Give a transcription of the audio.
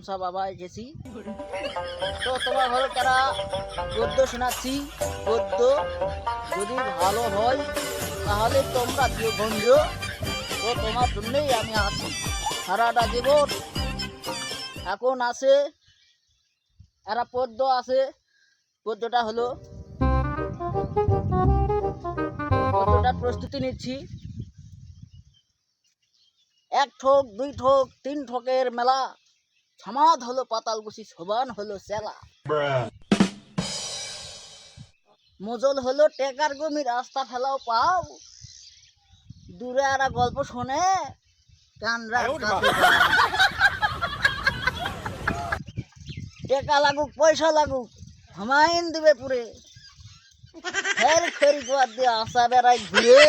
তামসা বাবা এসেছি। তো তোমার ঘরে তারা গদ্য শোনাচ্ছি। গদ্য যদি ভালো হয় তাহলে তোমরা দিও গঞ্জ। তো তোমার জন্যই আমি আছি সারাটা জীবন। এখন আছে এরা পদ্য আছে। পদ্যটা হলো, পদ্যটার প্রস্তুতি নিচ্ছি। এক ঠোক দুই ঠোক তিন ঠোকের মেলা, সমাদ হলো পাতালকুচি সবান হলো চেলা। মজল হলো টেকার গমি রাস্তা ফেলাও পাও, দূরে এরা গল্প শোনে কান টেকা লাগুক পয়সা লাগুক হুমায়ুন দিবে পুরে, ফের খড়ি গোয়ার দিয়ে আসা বেড়ায় ঘুরে।